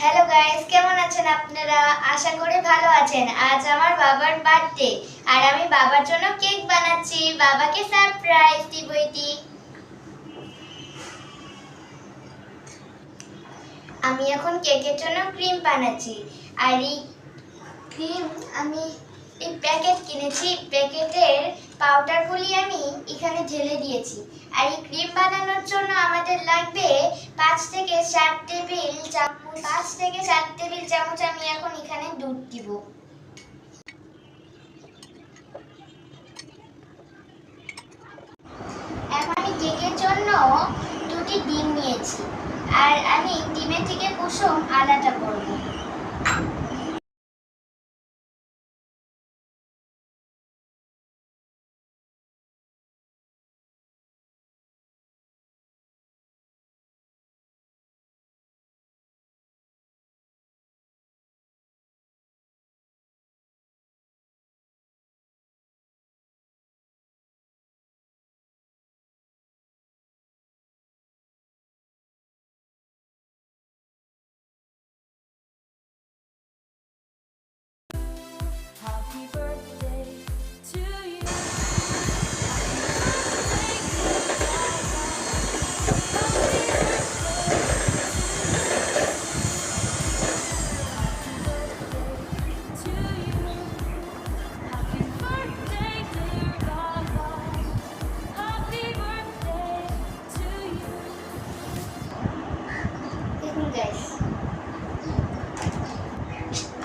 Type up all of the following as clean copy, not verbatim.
Hello guys, কেমন আছেন আপনারা? আশা করি ভালো আছেন। আজ আমার বাবার বার্থডে আর আমি বাবার জন্য কেক বানাচ্ছি। বাবাকে সারপ্রাইজ দিব। আমি এখন কেকের জন্য ক্রিম বানাচ্ছি। আর এই ক্রিম আমি এই প্যাকেট কিনেছি। প্যাকেটের পাউডারগুলি আমি এখানে ঢেলে দিয়েছি। আর এই ক্রিম বানানোর জন্য আমাদের লাগবে 5 থেকে 7 টেবিল চামচ আমি এখন এখানে দুধ দিব। এখন আমি কেকের জন্য 2টি ডিম নিয়েছি আর আমি ডিমের থেকে কুসুম আলাদা করব।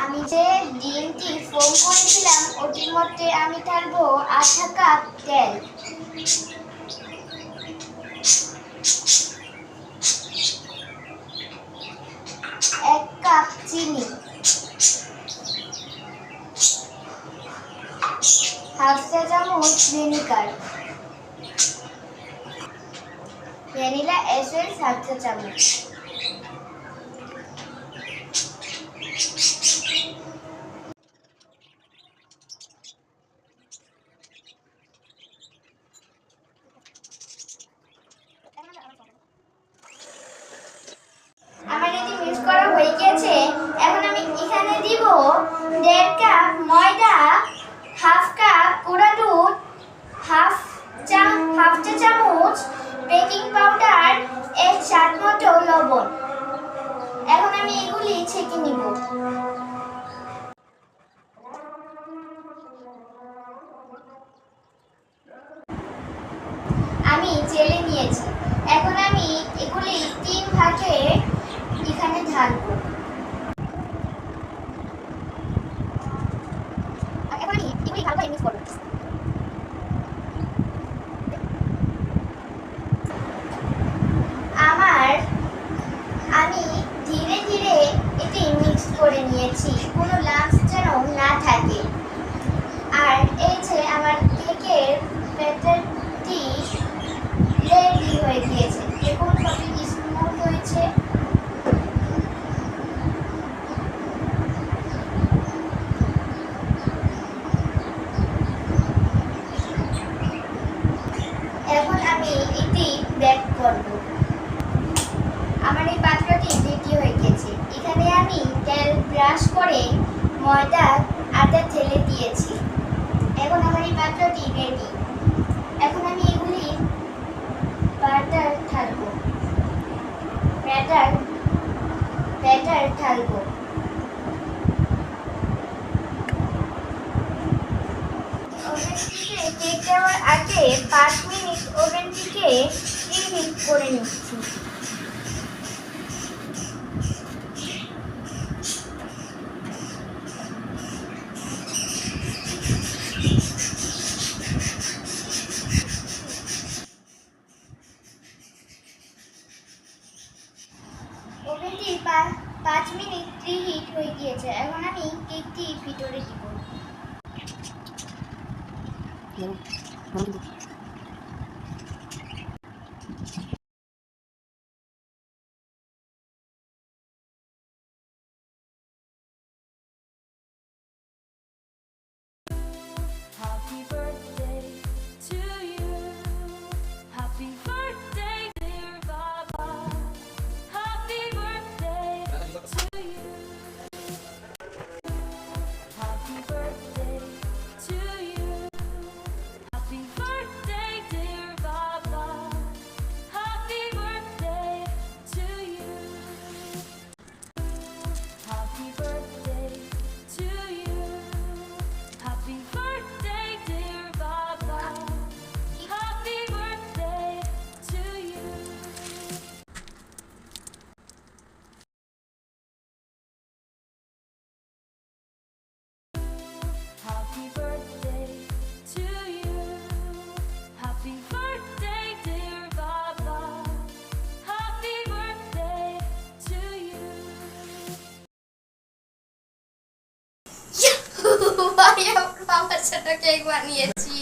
আমি যে ডিমটি ফোম করেছিলাম ওটির মধ্যে আমি ঢালবো আধা কাপ তেল, 1 কাপ চিনি, হাফ চা চামচ ভিনেগার, ভ্যানিলা এসেন্স হাফ চা চামচ। আমার এটি মিক্স করা হয়ে গিয়েছে। এখন আমি এখানে দিব 1.5 কাপ ময়দা, হাফ কাপ গুঁড়া দুধ, হাফ চা চামচ বেকিং পাউডার, এর স্বাদ মতো লবণ। এখন আমি এগুলি ছেঁকে নিব। আমি চেলে নিয়েছি। এখন আমি এগুলি 3 ভাগে এখানে ঢালবো। এখন আমি এগুলি ভালো করে মিক্স করব। আমি ধীরে ধীরে এটি মিক্স করে নিয়েছি, কোনো লাম্পস যেন না থাকে। আর এই যে আমার কেকের ব্যাটারটি রেডি হয়ে গিয়েছে। দেখুন সবই স্মুথ হয়েছে। এখন আমি এটি বেক করব। আমার এই পাত্রটি রেডি হয়ে গেছে। এখানে আমি তেল ব্রাশ করে ময়দা আটা ঢেলে দিয়েছি। এখন আমার এই পাত্রটি রেডি। এখন আমি এগুলি ব্যাটার ঢালবো। ওভেনটিতে কেক দেওয়ার আগে 5 মিনিট ওভেনটিকে প্রিহিট করে নিচ্ছি। ওভেনটি 5 মিনিট প্রিহিট হয়ে গিয়েছে। এখন আমি কেকটি ভিতরে দিব। ভাই আমার ছোট কেক বানিয়েছি।